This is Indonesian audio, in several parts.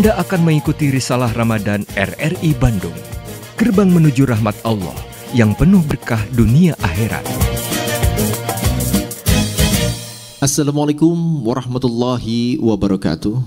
Anda akan mengikuti Risalah Ramadan RRI Bandung, gerbang menuju rahmat Allah yang penuh berkah dunia akhirat. Assalamualaikum warahmatullahi wabarakatuh.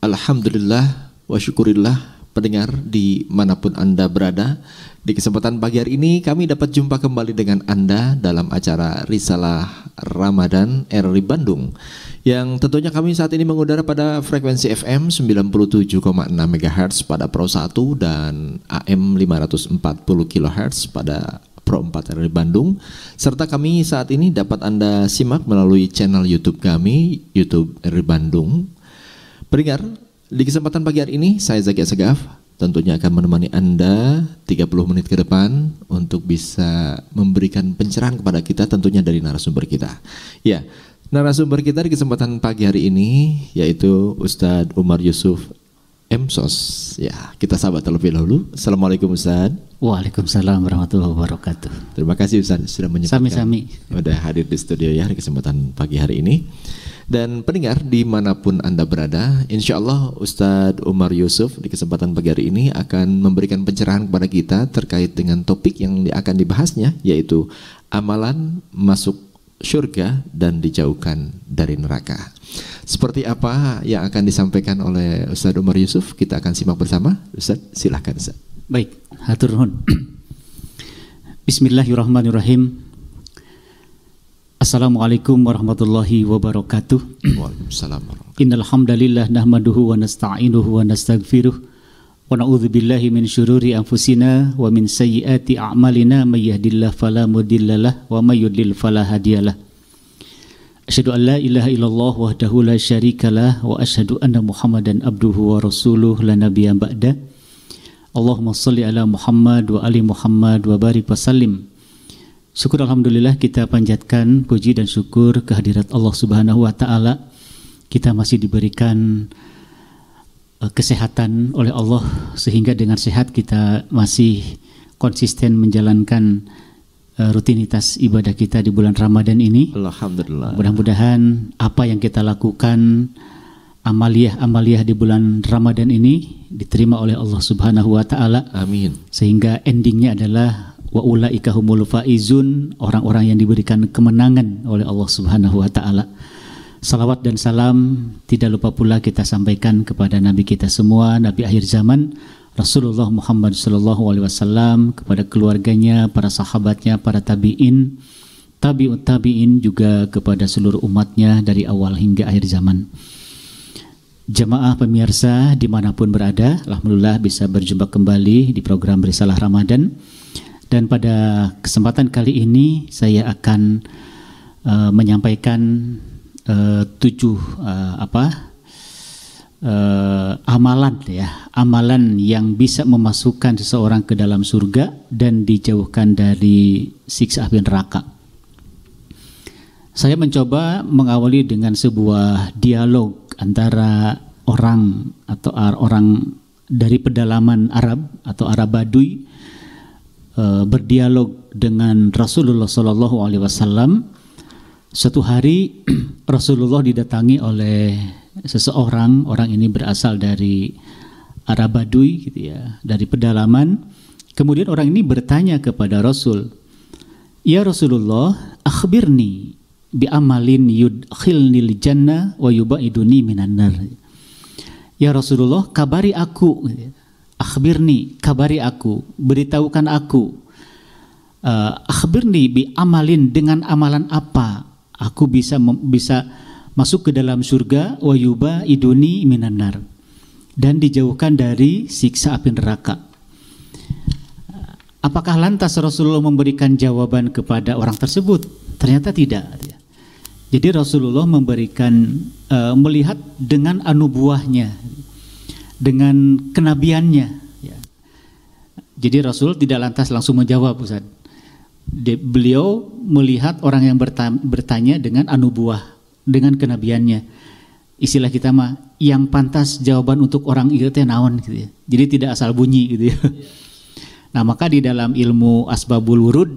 Alhamdulillah wa syukurillah pendengar dimanapun Anda berada. Di kesempatan pagi hari ini kami dapat jumpa kembali dengan Anda dalam acara Risalah Ramadan RRI Bandung, yang tentunya kami saat ini mengudara pada frekuensi FM 97,6 MHz pada Pro 1 dan AM 540 kHz pada Pro 4 RRI Bandung, serta kami saat ini dapat Anda simak melalui channel YouTube kami, YouTube RRI Bandung. Pendengar, di kesempatan pagi hari ini saya Zaki Asegaf tentunya akan menemani Anda 30 menit ke depan untuk bisa memberikan pencerahan kepada kita, tentunya dari narasumber kita. Ya, narasumber kita di kesempatan pagi hari ini yaitu Ustadz Umar Yusuf MSOS. Ya, kita sahabat terlebih dahulu. Assalamualaikum Ustadz. Waalaikumsalam warahmatullahi wabarakatuh. Terima kasih Ustadz sudah menyempatkan Sami-sami sudah hadir di studio ya di kesempatan pagi hari ini. Dan pendengar dimanapun Anda berada, insya Allah Ustadz Umar Yusuf di kesempatan pagi hari ini akan memberikan pencerahan kepada kita terkait dengan topik yang akan dibahasnya, yaitu amalan masuk surga dan dijauhkan dari neraka. Seperti apa yang akan disampaikan oleh Ustadz Umar Yusuf, kita akan simak bersama. Ustadz, silahkan Ustadz. Baik, hatur nuhun. Bismillahirrahmanirrahim. Assalamualaikum warahmatullahi wabarakatuh. Waalaikumsalam. Innal hamdalillah nahmaduhu wa nasta'inuhu wa nastaghfiruh wa na'udzu billahi min syururi anfusina wa min sayyiati a'malina may yahdihillahu fala mudhillalah wa may yudlil fala hadiyalah. Asyhadu an la ilaha illallah wahdahu la syarikalah wa asyhadu anna Muhammadan abduhu wa rasuluh la nabiyya ba'da. Allahumma shalli ala Muhammad wa ali Muhammad wa barik wa sallim. Syukur alhamdulillah kita panjatkan puji dan syukur kehadirat Allah Subhanahu wa taala. Kita masih diberikan kesehatan oleh Allah sehingga dengan sehat kita masih konsisten menjalankan rutinitas ibadah kita di bulan Ramadan ini. Alhamdulillah. Mudah-mudahan apa yang kita lakukan amaliyah di bulan Ramadan ini diterima oleh Allah Subhanahu wa taala. Amin. Sehingga endingnya adalah wa ulaika humul faizun, orang-orang yang diberikan kemenangan oleh Allah Subhanahu wa taala. Salawat dan salam tidak lupa pula kita sampaikan kepada nabi kita semua, nabi akhir zaman Rasulullah Muhammad sallallahu alaihi wasallam, kepada keluarganya, para sahabatnya, para tabi'in, tabi'ut tabi'in, juga kepada seluruh umatnya dari awal hingga akhir zaman. Jamaah pemirsa dimanapun berada, alhamdulillah bisa berjumpa kembali di program Risalah Ramadan. Dan pada kesempatan kali ini saya akan menyampaikan 7 amalan yang bisa memasukkan seseorang ke dalam surga dan dijauhkan dari siksa api neraka. Saya mencoba mengawali dengan sebuah dialog antara orang dari pedalaman Arab atau Arab Baduy, berdialog dengan Rasulullah Sallallahu Alaihi Wasallam. Suatu hari Rasulullah didatangi oleh seseorang, orang ini berasal dari Arab Baduy, gitu ya, dari pedalaman. Kemudian orang ini bertanya kepada Rasul, "Ya Rasulullah, akhbirni bi amalin yudkhilnil jannah wa yubaiduni minan nar." Ya Rasulullah, kabari aku. Akhbirni, kabari aku, beritahukan aku. Akhbirni bi amalin, dengan amalan apa aku bisa masuk ke dalam surga, wa yuba iduni minanar, dan dijauhkan dari siksa api neraka. Apakah lantas Rasulullah memberikan jawaban kepada orang tersebut? Ternyata tidak. Jadi Rasulullah memberikan melihat dengan anubuahnya, dengan kenabiannya, ya. Jadi Rasul tidak lantas langsung menjawab, Ustaz. Beliau melihat orang yang bertanya dengan anubuah, dengan kenabiannya. Istilah kita mah, yang pantas jawaban untuk orang itu teh naon, gitu ya. Jadi tidak asal bunyi, gitu ya. Nah, maka di dalam ilmu asbabul wurud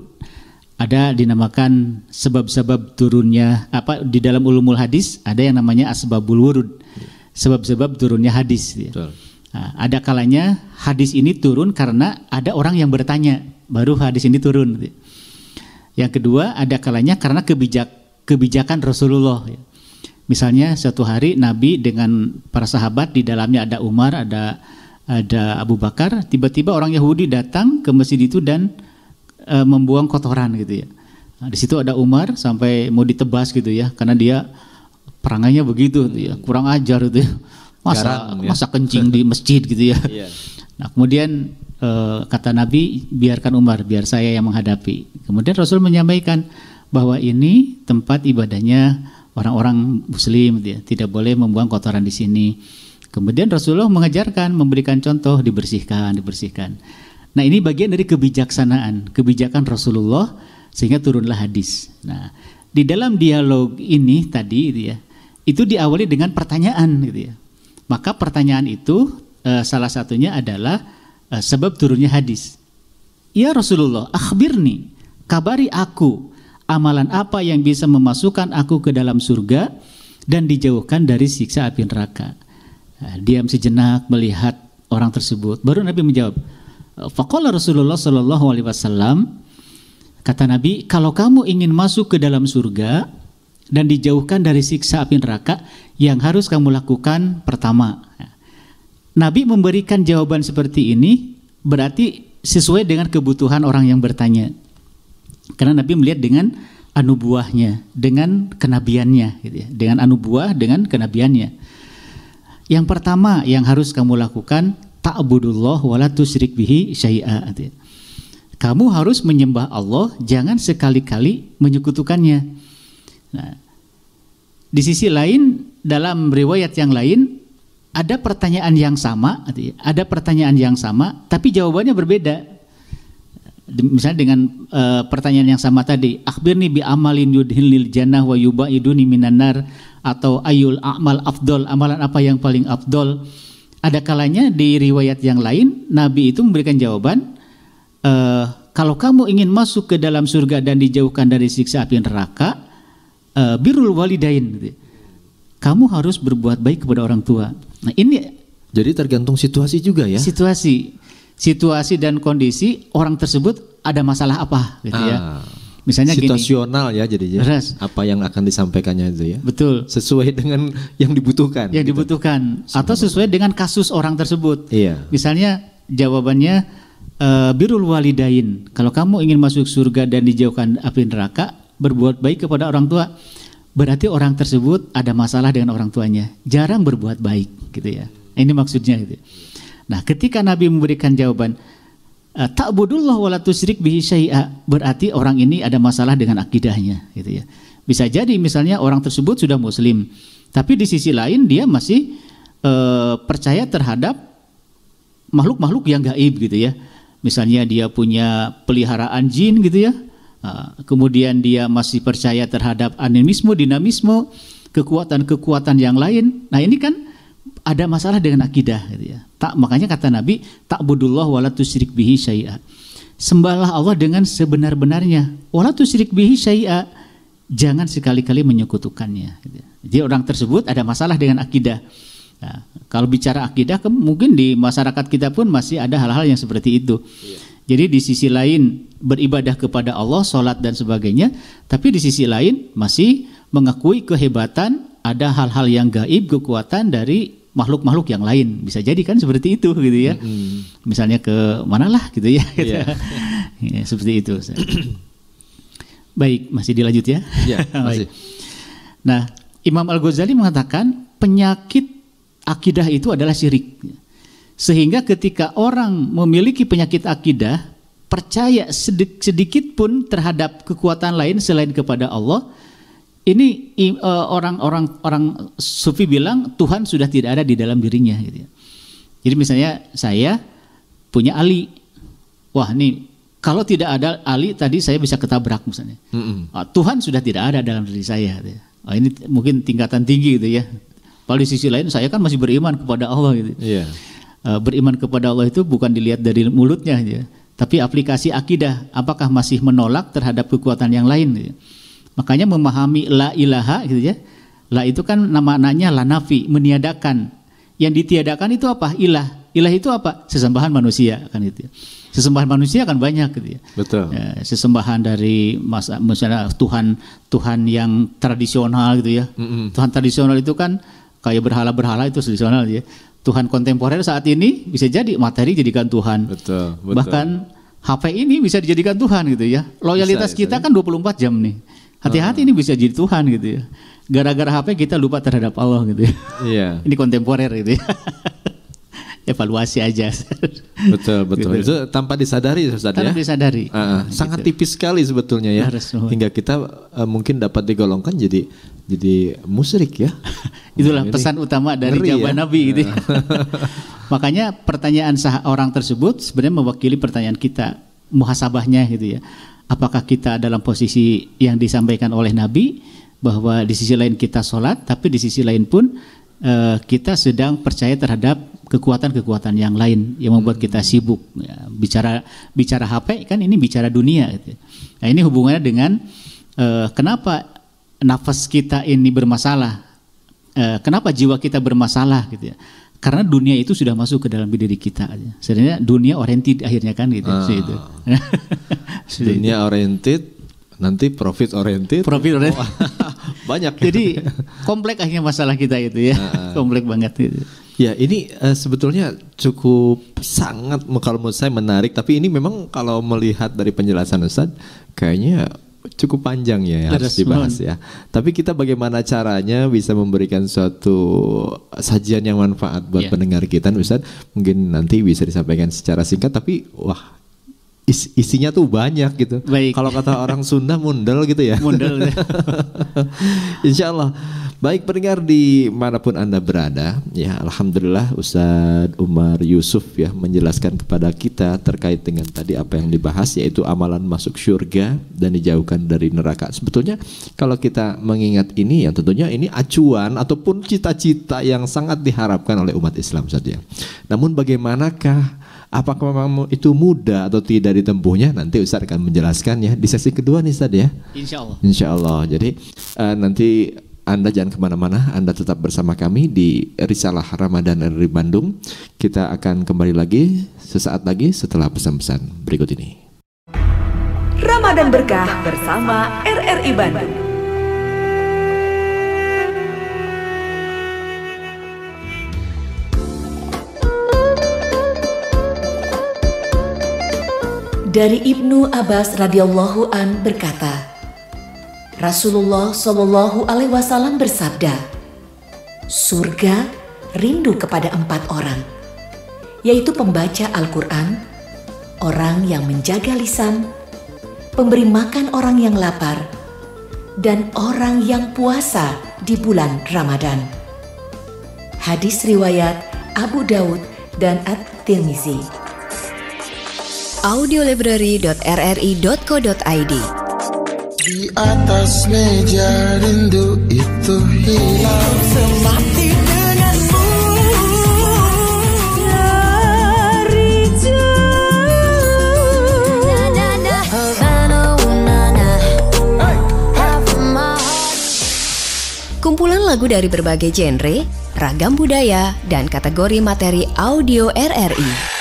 ada dinamakan sebab-sebab turunnya, di dalam ulumul hadis ada yang namanya asbabul wurud. sebab-sebab turunnya hadis. Ya. Nah, ada kalanya hadis ini turun karena ada orang yang bertanya, baru hadis ini turun. Yang kedua, ada kalanya karena kebijakan Rasulullah. Misalnya suatu hari Nabi dengan para sahabat, di dalamnya ada Umar, ada Abu Bakar, tiba-tiba orang Yahudi datang ke masjid itu dan membuang kotoran gitu ya. Nah, di situ ada Umar sampai mau ditebas gitu ya, karena dia perangainya begitu gitu ya, kurang ajar gitu ya. Masa kencing di masjid gitu ya. Nah, kemudian kata Nabi, biarkan Umar, biar saya yang menghadapi. Kemudian Rasul menyampaikan bahwa ini tempat ibadahnya orang-orang muslim gitu ya, tidak boleh membuang kotoran di sini. Kemudian Rasulullah mengajarkan, memberikan contoh, dibersihkan. Nah, ini bagian dari kebijakan Rasulullah sehingga turunlah hadis. Nah, di dalam dialog ini tadi gitu ya, itu diawali dengan pertanyaan gitu ya. Maka pertanyaan itu salah satunya adalah sebab turunnya hadis. Ya Rasulullah, akhbirni, kabari aku, amalan apa yang bisa memasukkan aku ke dalam surga dan dijauhkan dari siksa api neraka. Diam sejenak melihat orang tersebut, baru Nabi menjawab. Faqala Rasulullah sallallahu alaihi wasallam, kata Nabi, kalau kamu ingin masuk ke dalam surga dan dijauhkan dari siksa api neraka, yang harus kamu lakukan pertama. Nabi memberikan jawaban seperti ini berarti sesuai dengan kebutuhan orang yang bertanya. Karena Nabi melihat dengan anubuahnya, dengan kenabiannya gitu ya. Dengan anubuah, dengan kenabiannya. Yang pertama yang harus kamu lakukan, ta'budullah wa la tusyrik bihi syai'a gitu ya. Kamu harus menyembah Allah, jangan sekali-kali menyekutukannya. Nah, di sisi lain, dalam riwayat yang lain ada pertanyaan yang sama, tapi jawabannya berbeda. Misalnya dengan pertanyaan yang sama tadi, akhbirni bi amalin yudhilil jannah wa yubaiduni minan nar, atau ayul a'mal afdol, amalan apa yang paling afdol. Ada kalanya di riwayat yang lain Nabi itu memberikan jawaban, kalau kamu ingin masuk ke dalam surga dan dijauhkan dari siksa api neraka, birrul walidain gitu. Kamu harus berbuat baik kepada orang tua. Nah, ini jadi tergantung situasi juga ya. Situasi dan kondisi orang tersebut ada masalah apa gitu ya. Misalnya situasional gini, ya jadinya. Apa yang akan disampaikannya itu ya. Betul. Sesuai dengan yang dibutuhkan. Yang dibutuhkan atau sesuai dengan kasus orang tersebut. Iya. Misalnya jawabannya birrul walidain. Kalau kamu ingin masuk surga dan dijauhkan api neraka, berbuat baik kepada orang tua. Berarti orang tersebut ada masalah dengan orang tuanya, jarang berbuat baik gitu ya. Ini maksudnya gitu. Nah, ketika Nabi memberikan jawaban ta'budullah wa la tusyrik bihi syai'a, berarti orang ini ada masalah dengan akidahnya gitu ya. Bisa jadi misalnya orang tersebut sudah muslim, tapi di sisi lain dia masih percaya terhadap makhluk-makhluk yang gaib gitu ya. Misalnya dia punya peliharaan jin gitu ya. Kemudian dia masih percaya terhadap animisme, dinamisme, kekuatan-kekuatan yang lain. Nah, ini kan ada masalah dengan akidah gitu ya. Makanya kata Nabi, ta'budullah wa la tusyrik bihi syai'a. Sembahlah Allah dengan sebenar-benarnya. Wa la tusyrik bihi syai'a. Jangan sekali-kali menyekutukannya gitu ya. Jadi orang tersebut ada masalah dengan akidah. Nah, kalau bicara akidah, mungkin di masyarakat kita pun masih ada hal-hal yang seperti itu. Jadi di sisi lain beribadah kepada Allah, sholat dan sebagainya, tapi di sisi lain masih mengakui kehebatan, ada hal-hal yang gaib, kekuatan dari makhluk-makhluk yang lain. Bisa jadi kan seperti itu gitu ya. Misalnya ke manalah gitu ya. Ya, seperti itu. Baik, masih dilanjut ya? Ya, masih. Nah, Imam Al-Ghazali mengatakan penyakit akidah itu adalah syirik. Sehingga ketika orang memiliki penyakit akidah, percaya sedikit pun terhadap kekuatan lain selain kepada Allah, ini orang sufi bilang Tuhan sudah tidak ada di dalam dirinya gitu ya. Jadi misalnya saya punya Ali, wah nih kalau tidak ada Ali tadi saya bisa ketabrak misalnya. Tuhan sudah tidak ada dalam diri saya gitu ya. Ini mungkin tingkatan tinggi gitu ya. Pada sisi lain saya kan masih beriman kepada Allah gitu. Beriman kepada Allah itu bukan dilihat dari mulutnya aja, tapi aplikasi akidah, apakah masih menolak terhadap kekuatan yang lain gitu. Makanya memahami la ilaha gitu ya. La itu kan namanya la nafi, meniadakan. Yang ditiadakan itu apa? Ilah. Ilah itu apa? Sesembahan manusia kan gitu ya. Sesembahan manusia kan banyak gitu ya. Betul. Ya, sesembahan dari misalnya Tuhan yang tradisional gitu ya. Tuhan tradisional itu kan kayak berhala-berhala itu tradisional ya. Tuhan kontemporer saat ini bisa jadi materi jadikan Tuhan. Betul. Bahkan HP ini bisa dijadikan Tuhan gitu ya. Loyalitas kita kan 24 jam nih. Hati-hati ini bisa jadi Tuhan gitu ya. Gara-gara HP kita lupa terhadap Allah gitu ya. Iya. Ini kontemporer gitu ya. Evaluasi aja. Betul. Gitu. Itu tanpa disadari Ustaz ya. Tanpa disadari. Sangat tipis sekali sebetulnya ya. Hingga kita mungkin dapat digolongkan jadi musyrik ya. Itulah pesan utama dari jawaban Nabi gitu ya. Makanya pertanyaan orang tersebut sebenarnya mewakili pertanyaan kita, muhasabahnya gitu ya. Apakah kita dalam posisi yang disampaikan oleh Nabi bahwa di sisi lain kita sholat, tapi di sisi lain pun kita sedang percaya terhadap kekuatan-kekuatan yang lain yang membuat kita sibuk ya, bicara HP kan ini bicara dunia gitu. Nah ini hubungannya dengan kenapa nafas kita ini bermasalah, kenapa jiwa kita bermasalah gitu ya, karena dunia itu sudah masuk ke dalam diri kita. Sebenarnya dunia oriented akhirnya kan gitu. Dunia oriented, nanti profit oriented. Banyak. Jadi kompleks akhirnya masalah kita itu ya. Kompleks banget gitu. Ya ini sebetulnya cukup sangat kalau menurut saya menarik, tapi ini memang kalau melihat dari penjelasan Ustaz kayaknya cukup panjang ya harus dibahas ya. Tapi kita bagaimana caranya bisa memberikan suatu sajian yang manfaat buat pendengar kita Ustaz, mungkin nanti bisa disampaikan secara singkat tapi wah isinya tuh banyak gitu. Kalau kata orang Sunda mundel gitu ya. Mundel. Insya Allah. Baik pendengar di manapun Anda berada, ya Alhamdulillah Ustadz Umar Yusuf ya menjelaskan kepada kita terkait dengan tadi apa yang dibahas, yaitu amalan masuk surga dan dijauhkan dari neraka. Sebetulnya kalau kita mengingat ini ya tentunya ini acuan ataupun cita-cita yang sangat diharapkan oleh umat Islam saja. Namun bagaimanakah, apakah memang itu mudah atau tidak ditempuhnya? Nanti Ustadz akan menjelaskan ya di sesi kedua nih Ustadz ya. Insya Allah. Insya Allah. Jadi nanti Anda jangan kemana-mana, Anda tetap bersama kami di Risalah Ramadan RRI Bandung. Kita akan kembali lagi sesaat lagi setelah pesan-pesan berikut ini. Ramadan Berkah bersama RRI Bandung. Dari Ibnu Abbas radhiyallahu an berkata, Rasulullah Shallallahu Alaihi Wasallam bersabda, surga rindu kepada 4 orang, yaitu pembaca Al-Quran, orang yang menjaga lisan, pemberi makan orang yang lapar, dan orang yang puasa di bulan Ramadan. Hadis riwayat Abu Daud dan At-Tirmizi. Audiolibrary.rri.co.id. Di atas meja rindu itu hilang semati denganmu dari kumpulan lagu dari berbagai genre, ragam budaya, dan kategori materi audio RRI.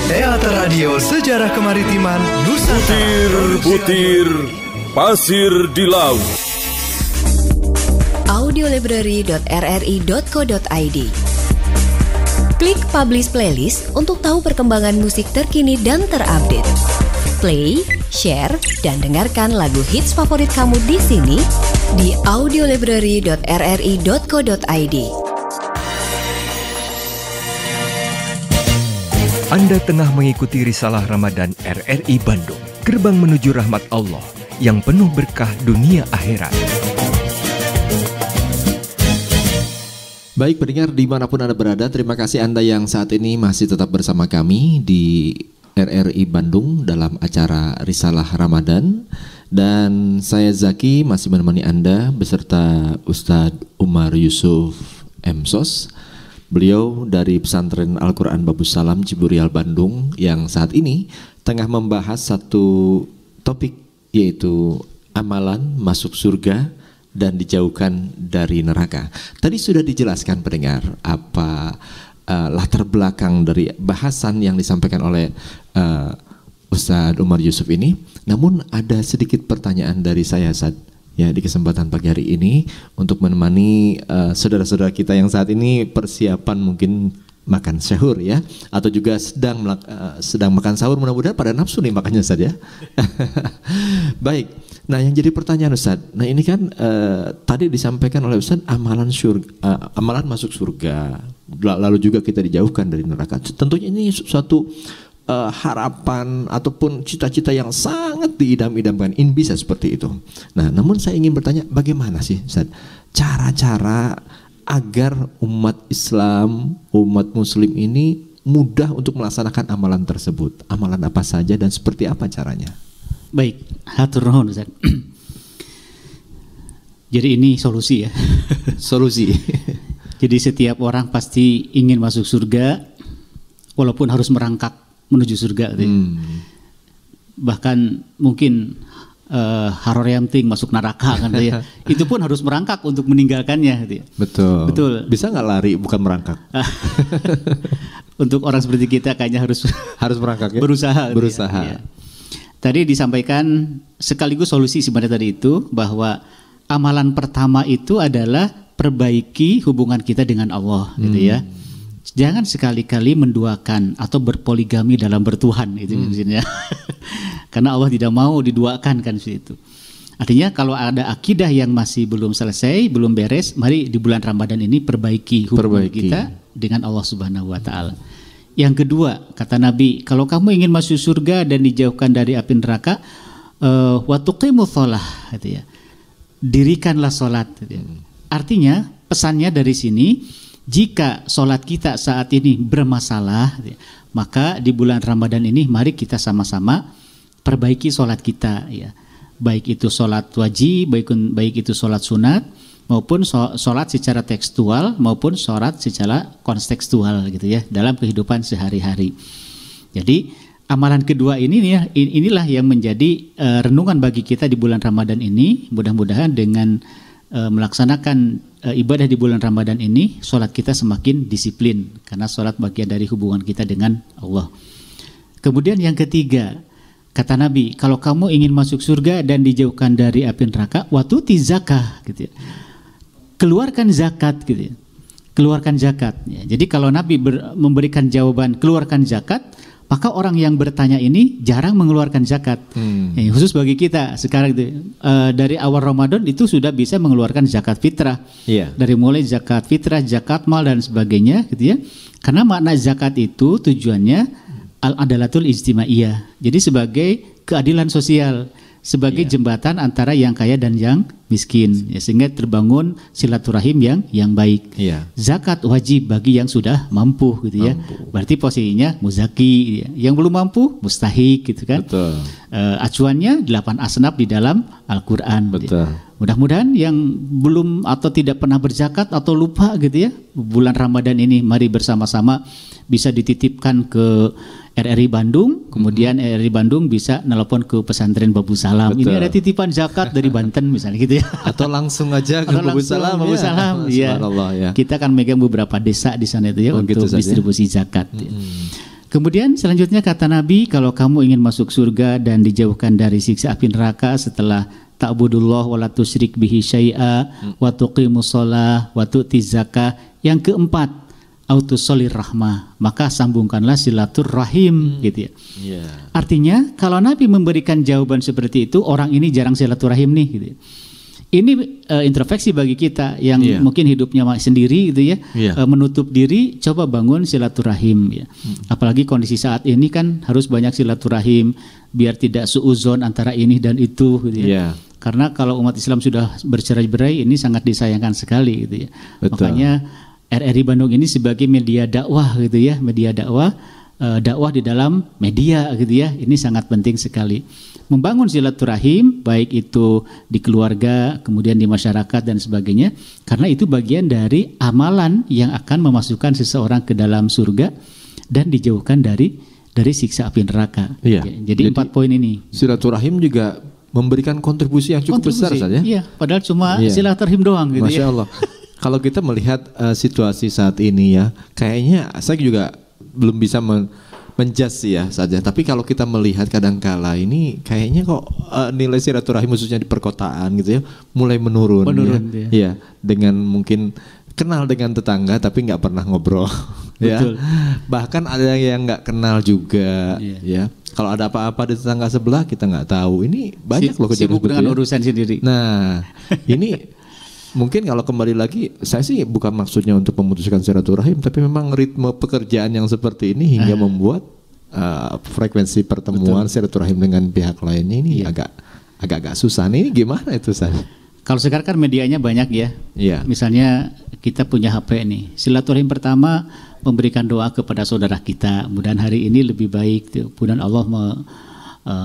Teater Radio Sejarah Kemaritiman Nusantara. Butir pasir di laut. Audiolibrary.rri.co.id. Klik Publish Playlist untuk tahu perkembangan musik terkini dan terupdate. Play, share, dan dengarkan lagu hits favorit kamu di sini di audiolibrary.rri.co.id. Anda tengah mengikuti Risalah Ramadan RRI Bandung, gerbang menuju rahmat Allah yang penuh berkah dunia akhirat. Baik pendengar dimanapun Anda berada, terima kasih Anda yang saat ini masih tetap bersama kami di RRI Bandung dalam acara Risalah Ramadan. Dan saya Zaki masih menemani Anda beserta Ustadz Umar Yusuf MSOS. Beliau dari Pesantren Al-Quran Babus Salam Ciburial Bandung yang saat ini tengah membahas satu topik, yaitu amalan masuk surga dan dijauhkan dari neraka. Tadi sudah dijelaskan pendengar apa latar belakang dari bahasan yang disampaikan oleh Ustadz Umar Yusuf ini. Namun ada sedikit pertanyaan dari saya, Ustadz, ya, di kesempatan pagi hari ini untuk menemani saudara-saudara kita yang saat ini persiapan mungkin makan sahur ya, atau juga sedang makan sahur, mudah-mudahan pada nafsu nih makannya, Ustadz ya. Baik. Nah, yang jadi pertanyaan, Ustadz, nah ini kan tadi disampaikan oleh Ustadz amalan masuk surga, lalu juga kita dijauhkan dari neraka. Tentunya ini suatu harapan ataupun cita-cita yang sangat diidam-idamkan, ini bisa seperti itu. Nah, namun saya ingin bertanya, bagaimana sih, Ustaz, cara-cara agar umat Islam, umat Muslim ini mudah untuk melaksanakan amalan tersebut? Amalan apa saja dan seperti apa caranya? Baik, hatur nuhun, Ustaz. Jadi ini solusi ya. Solusi. Jadi setiap orang pasti ingin masuk surga, walaupun harus merangkak menuju surga. Bahkan mungkin haroreamting masuk neraka kan ya. Itu pun harus merangkak untuk meninggalkannya. Gitu ya. Betul. Bisa nggak lari bukan merangkak? Untuk orang seperti kita kayaknya harus merangkak ya? Berusaha. Ya. Tadi disampaikan sekaligus solusi sebenarnya tadi itu, bahwa amalan pertama itu adalah perbaiki hubungan kita dengan Allah, gitu ya. Jangan sekali-kali menduakan atau berpoligami dalam bertuhan, itu maksudnya. Karena Allah tidak mau diduakan kan itu. Artinya kalau ada akidah yang masih belum selesai, belum beres, mari di bulan Ramadan ini perbaiki hubungan kita dengan Allah Subhanahu wa taala. Yang kedua, kata Nabi, kalau kamu ingin masuk surga dan dijauhkan dari api neraka, wa tuqimus shalah, gitu ya. Dirikanlah salat, gitu ya. Artinya pesannya dari sini, jika sholat kita saat ini bermasalah, maka di bulan Ramadan ini mari kita sama-sama perbaiki sholat kita, ya. Baik itu sholat wajib, baik itu sholat sunat, maupun sholat secara tekstual, maupun sholat secara kontekstual, gitu ya, dalam kehidupan sehari-hari. Jadi amalan kedua inilah yang menjadi renungan bagi kita di bulan Ramadan ini. Mudah-mudahan dengan melaksanakan ibadah di bulan Ramadan ini, sholat kita semakin disiplin, karena sholat bagian dari hubungan kita dengan Allah. Kemudian yang ketiga, kata Nabi, kalau kamu ingin masuk surga dan dijauhkan dari api neraka, watuti zakah, gitu ya. Keluarkan zakat, gitu ya. Keluarkan zakat. Ya. Jadi kalau Nabi memberikan jawaban keluarkan zakat, maka orang yang bertanya ini jarang mengeluarkan zakat. Khusus bagi kita sekarang itu, dari awal Ramadan itu sudah bisa mengeluarkan zakat fitrah. Dari mulai zakat fitrah, zakat mal dan sebagainya, gitu ya. Karena makna zakat itu tujuannya al-adalatul ijtimaiyah. Jadi sebagai keadilan sosial, sebagai jembatan antara yang kaya dan yang miskin, ya, sehingga terbangun silaturahim yang baik. Zakat wajib bagi yang sudah mampu, gitu ya. Berarti posisinya muzaki, ya. Yang belum mampu mustahik, gitu kan. Acuannya 8 asnaf di dalam Al-Quran. Ya. Mudah-mudahan yang belum atau tidak pernah berzakat atau lupa, gitu ya, bulan Ramadan ini mari bersama-sama bisa dititipkan ke RRI Bandung, kemudian RRI Bandung bisa nelpon ke pesantren Babu Salam. Ini ada titipan zakat dari Banten misalnya, gitu ya. Atau langsung aja ke Babu Salam. Babu Salam, ya. Ya. Kita akan megang beberapa desa di sana itu ya, untuk gitu distribusi zakat. Ya. Kemudian selanjutnya kata Nabi, kalau kamu ingin masuk surga dan dijauhkan dari siksa api neraka setelah ta'budullah wa la tusyrik bihi syai'a wa tuqimus shalah wa tu'tiz zakah. Yang keempat, autusolir rahmah, maka sambungkanlah silaturahim, gitu ya. Artinya kalau Nabi memberikan jawaban seperti itu, orang ini jarang silaturahim nih, gitu ya. Ini introspeksi bagi kita yang mungkin hidupnya sendiri, gitu ya, menutup diri, coba bangun silaturahim, ya. Apalagi kondisi saat ini kan harus banyak silaturahim biar tidak suuzon antara ini dan itu, gitu ya. Karena kalau umat Islam sudah bercerai-berai, ini sangat disayangkan sekali, gitu ya. Makanya RRI Bandung ini sebagai media dakwah, gitu ya, media dakwah, dakwah di dalam media, gitu ya, ini sangat penting sekali. Membangun silaturahim, baik itu di keluarga, kemudian di masyarakat dan sebagainya, karena itu bagian dari amalan yang akan memasukkan seseorang ke dalam surga dan dijauhkan dari siksa api neraka. Jadi 4 poin ini. Silaturahim juga memberikan kontribusi yang cukup besar saja. Padahal cuma silaturahim doang, gitu. Masya Allah. Kalau kita melihat situasi saat ini ya, kayaknya saya juga belum bisa menjudge ya saja. Tapi kalau kita melihat kadangkala ini kayaknya kok nilai silaturahim khususnya di perkotaan gitu ya mulai menurun ya. Ya, dengan mungkin kenal dengan tetangga tapi nggak pernah ngobrol. Ya. Bahkan ada yang nggak kenal juga. Ya. Kalau ada apa-apa di tetangga sebelah kita nggak tahu. Ini banyak loh kejadian sibuk dengan urusan sendiri. Nah, ini mungkin kalau kembali lagi, saya sih bukan maksudnya untuk memutuskan silaturahim, tapi memang ritme pekerjaan yang seperti ini hingga membuat frekuensi pertemuan silaturahim dengan pihak lainnya ini agak susah. Ini gimana itu, San? Kalau sekarang kan medianya banyak ya. Misalnya kita punya HP nih. Silaturahim pertama memberikan doa kepada saudara kita. Mudah-mudahan hari ini lebih baik. Mudah-mudahan Allah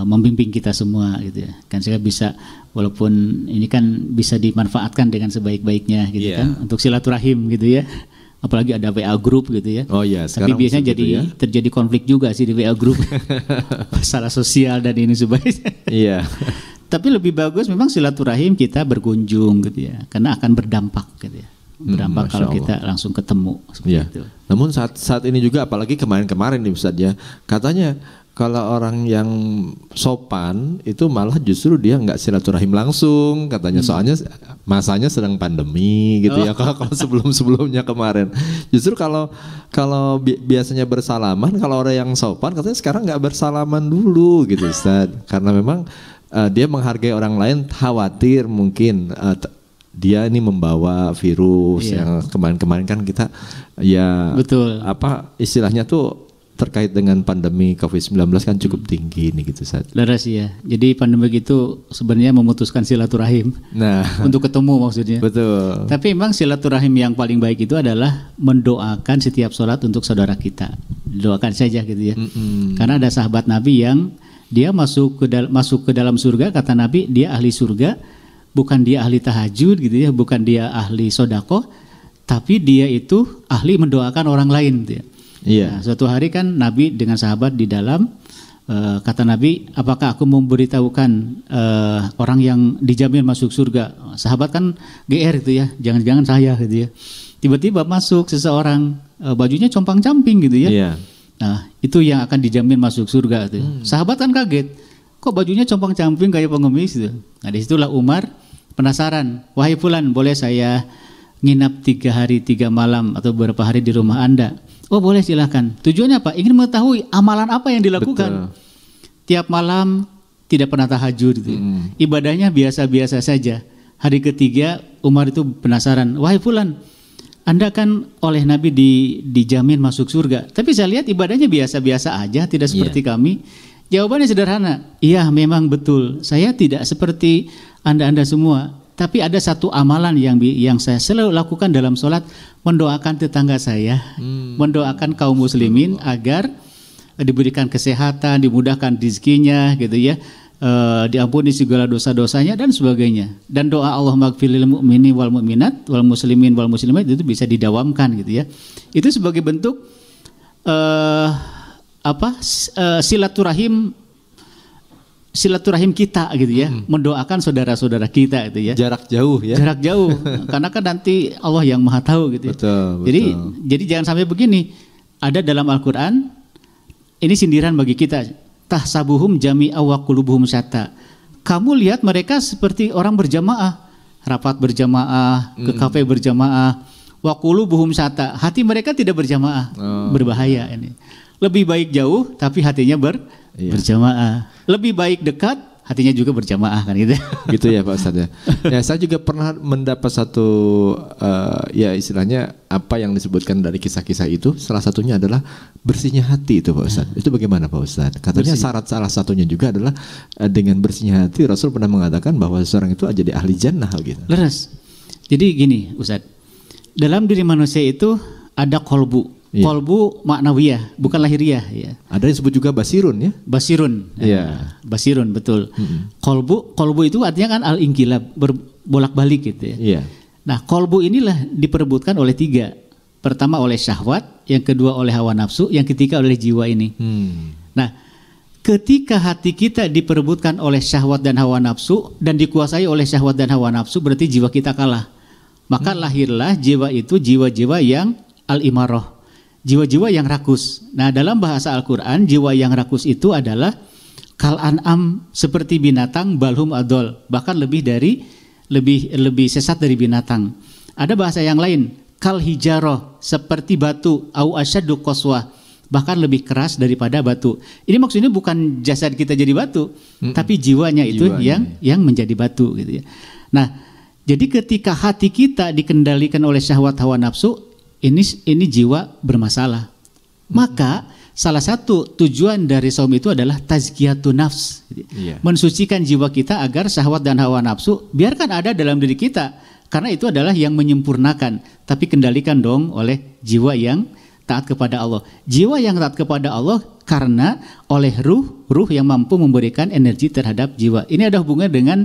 membimbing kita semua gitu ya. Kan saya bisa, walaupun ini kan bisa dimanfaatkan dengan sebaik-baiknya gitu kan untuk silaturahim gitu ya. Apalagi ada WA group gitu ya. Oh iya. Tapi biasanya terjadi konflik juga sih di WA group. Masalah sosial dan ini sebagainya. Iya. Tapi lebih bagus memang silaturahim kita berkunjung gitu ya. Karena akan berdampak gitu ya. Berdampak kalau kita langsung ketemu seperti itu. Namun saat ini juga apalagi kemarin-kemarin nih Ustaz ya. Katanya kalau orang yang sopan itu malah justru dia nggak silaturahim langsung katanya, soalnya masanya sedang pandemi gitu ya. Kalau sebelumnya kemarin justru kalau biasanya bersalaman, kalau orang yang sopan katanya sekarang nggak bersalaman dulu gitu Ustaz, karena memang dia menghargai orang lain, khawatir mungkin dia ini membawa virus yang kemarin-kemarin kan kita istilahnya tuh terkait dengan pandemi COVID-19 kan cukup tinggi nih gitu Ustaz. Laras ya. Jadi pandemi itu sebenarnya memutuskan silaturahim. Nah, untuk ketemu maksudnya. Betul. Tapi memang silaturahim yang paling baik itu adalah mendoakan setiap sholat untuk saudara kita. Doakan saja gitu ya. Karena ada sahabat Nabi yang dia masuk ke dalam surga, kata Nabi dia ahli surga, bukan dia ahli tahajud gitu ya, bukan dia ahli sodako, tapi dia itu ahli mendoakan orang lain gitu ya. Nah, suatu hari kan Nabi dengan sahabat di dalam, kata Nabi, apakah aku memberitahukan orang yang dijamin masuk surga? Sahabat kan GR gitu ya, jangan-jangan saya gitu ya. Tiba-tiba masuk seseorang, bajunya compang-camping gitu ya. Nah, itu yang akan dijamin masuk surga gitu. Sahabat kan kaget, kok bajunya compang-camping kayak pengemis gitu. Nah, disitulah Umar penasaran, wahai fulan, boleh saya nginap 3 hari 3 malam atau beberapa hari di rumah Anda? Oh boleh, silahkan. Tujuannya apa? Ingin mengetahui amalan apa yang dilakukan. Tiap malam tidak pernah tahajud gitu. Ibadahnya biasa-biasa saja. Hari ketiga Umar itu penasaran, wahai fulan, Anda kan oleh Nabi dijamin masuk surga, tapi saya lihat ibadahnya biasa-biasa aja, tidak seperti kami. Jawabannya sederhana, iya memang betul, saya tidak seperti Anda semua. Tapi ada satu amalan yang saya selalu lakukan dalam sholat, mendoakan tetangga saya, mendoakan kaum muslimin agar diberikan kesehatan, dimudahkan rezekinya gitu ya, diampuni segala dosa-dosanya dan sebagainya. Dan doa Allahumma gfirlil mu'mini wal mu'minat wal muslimin wal muslimat itu bisa didawamkan gitu ya. Itu sebagai bentuk silaturahim kita gitu ya, mendoakan saudara-saudara kita gitu ya. Jarak jauh ya. Jarak jauh, karena kan nanti Allah yang Maha tahu gitu. Betul. Jadi jangan sampai begini. Ada dalam Al-Qur'an, ini sindiran bagi kita. Tahsabuhum jami'a wa qulubuhum syatta. Kamu lihat mereka seperti orang berjamaah, rapat berjamaah, ke kafe berjamaah, wa qulubuhum syatta. Hati mereka tidak berjamaah. Berbahaya ini. Lebih baik jauh tapi hatinya berjamaah. Lebih baik dekat, hatinya juga berjamaah kan gitu. Gitu ya Pak Ustadz ya. Ya saya juga pernah mendapat satu istilahnya apa yang disebutkan dari kisah-kisah itu, salah satunya adalah bersihnya hati itu Pak Ustadz. Itu bagaimana Pak Ustadz? Katanya syarat salah satunya juga adalah dengan bersihnya hati, Rasul pernah mengatakan bahwa seorang itu jadi ahli jannah gitu. Leres. Jadi gini Ustadz, dalam diri manusia itu ada kolbu. Kolbu maknawiyah, bukan lahiriah ya. Ada yang disebut juga basirun ya. Basirun. Basirun betul. Kolbu itu artinya kan al-inqilab, berbolak-balik gitu ya. Nah, kolbu inilah diperebutkan oleh 3. Pertama oleh syahwat, yang kedua oleh hawa nafsu, yang ketiga oleh jiwa ini. Nah, ketika hati kita diperebutkan oleh syahwat dan hawa nafsu dan dikuasai oleh syahwat dan hawa nafsu, berarti jiwa kita kalah. Maka lahirlah jiwa itu jiwa-jiwa yang al-imarah, jiwa-jiwa yang rakus. Nah, dalam bahasa Al-Quran, jiwa yang rakus itu adalah kal an'am, seperti binatang, balhum adol, bahkan lebih sesat dari binatang. Ada bahasa yang lain, kal hijaroh, seperti batu, au asyaddu qaswah, bahkan lebih keras daripada batu. Ini maksudnya bukan jasad kita jadi batu, tapi jiwanya itu yang menjadi batu gitu ya. Nah, jadi ketika hati kita dikendalikan oleh syahwat hawa nafsu, ini jiwa bermasalah. Maka salah satu tujuan dari saum itu adalah tazkiyatun nafs, mensucikan jiwa kita agar syahwat dan hawa nafsu biarkan ada dalam diri kita, karena itu adalah yang menyempurnakan. Tapi kendalikan dong oleh jiwa yang taat kepada Allah. Jiwa yang taat kepada Allah karena oleh ruh yang mampu memberikan energi terhadap jiwa. Ini ada hubungannya dengan,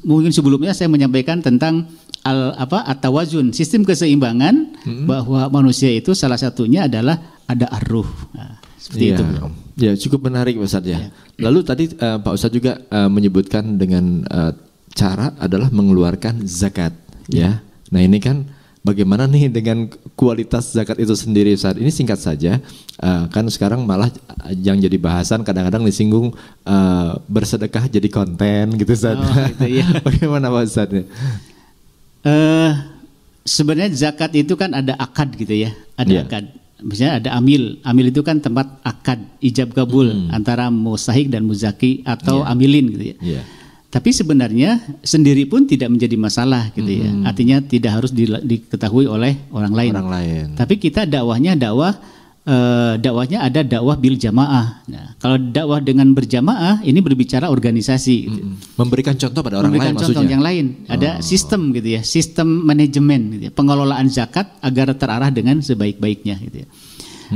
mungkin sebelumnya saya menyampaikan tentang at-tawazun, sistem keseimbangan, bahwa manusia itu salah satunya adalah ada ar-ruh. Nah, seperti itu. Ya, cukup menarik Pak Ustadz ya. Lalu tadi Pak Ustadz juga menyebutkan dengan cara adalah mengeluarkan zakat ya. Nah, ini kan bagaimana nih dengan kualitas zakat itu sendiri Ustadz? Ini singkat saja, kan sekarang malah yang jadi bahasan kadang-kadang disinggung bersedekah jadi konten gitu Ustadz. Gitu, ya. Bagaimana Pak Ustadz? Sebenarnya zakat itu kan ada akad gitu ya, ada akad. Misalnya ada amil itu kan tempat akad ijab kabul antara mustahik dan muzaki atau amilin gitu ya. Tapi sebenarnya sendiri pun tidak menjadi masalah gitu ya. Artinya tidak harus diketahui oleh orang lain. Tapi kita dakwahnya ada dakwah bil jamaah. Nah, kalau dakwah dengan berjamaah ini berbicara organisasi gitu. Memberikan contoh pada orang lain maksudnya. Contoh yang lain. Ada sistem gitu ya, sistem manajemen gitu ya, pengelolaan zakat agar terarah dengan sebaik-baiknya gitu ya.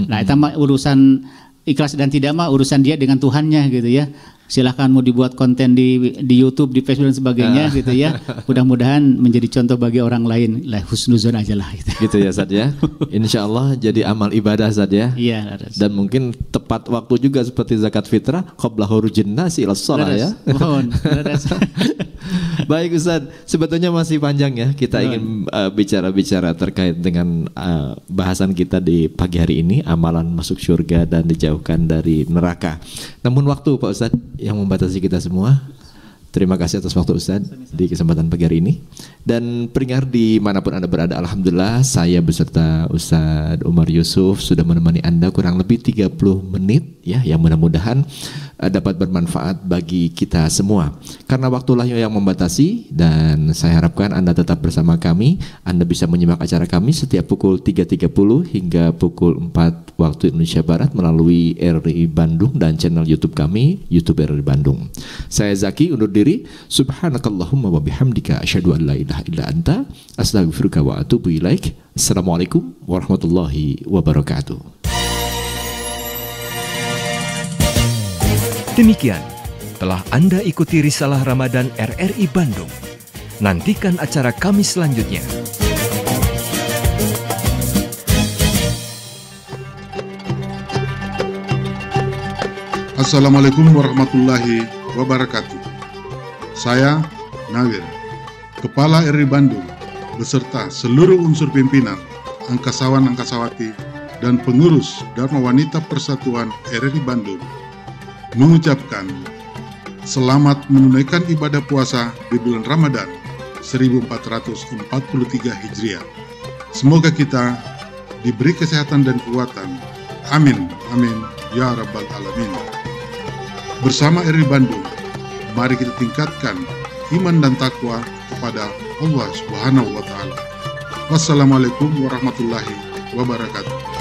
Nah, itu mah urusan ikhlas dan tidak mah urusan dia dengan Tuhannya gitu ya. Silahkan mau dibuat konten di YouTube, di Facebook dan sebagainya gitu ya. Mudah-mudahan menjadi contoh bagi orang lain. Lah, husnuzon aja lah gitu. Gitu ya Ustadz ya. Insya Allah jadi amal ibadah Ustadz ya. Iya. Dan mungkin tepat waktu juga seperti zakat fitrah qabla khurujin nasi ila shalah ya. Mohon. Baik Ustadz, sebetulnya masih panjang ya. Kita ingin bicara-bicara terkait dengan bahasan kita di pagi hari ini, amalan masuk surga dan dijauhkan dari neraka. Namun waktu Pak Ustadz yang membatasi kita semua. Terima kasih atas waktu Ustadz di kesempatan pagi hari ini. Dan pendengar dimanapun Anda berada, alhamdulillah saya beserta Ustadz Umar Yusuf sudah menemani Anda kurang lebih 30 menit ya, yang mudah-mudahan dapat bermanfaat bagi kita semua. Karena waktulah yang membatasi, dan saya harapkan Anda tetap bersama kami. Anda bisa menyimak acara kami setiap pukul 3.30 hingga pukul 4 waktu Indonesia Barat melalui RRI Bandung dan channel YouTube kami, YouTube RRI Bandung. Saya Zaki undur diri. Subhanakallahumma wa bihamdika asyhadu an la ilaha illa anta astaghfiruka wa atubu ilaik. Assalamualaikum warahmatullahi wabarakatuh. Demikian telah Anda ikuti Risalah Ramadan RRI Bandung. Nantikan acara kami selanjutnya. Assalamualaikum warahmatullahi wabarakatuh. Saya Nawir, Kepala RRI Bandung, beserta seluruh unsur pimpinan, angkasawan-angkasawati, dan pengurus Dharma Wanita Persatuan RRI Bandung, mengucapkan selamat menunaikan ibadah puasa di bulan Ramadan 1443 Hijriah. Semoga kita diberi kesehatan dan kekuatan. Amin, amin, ya Rabbal Alamin. Bersama RRI Bandung, mari kita tingkatkan iman dan takwa kepada Allah Subhanahu wa Ta'ala. Wassalamualaikum warahmatullahi wabarakatuh.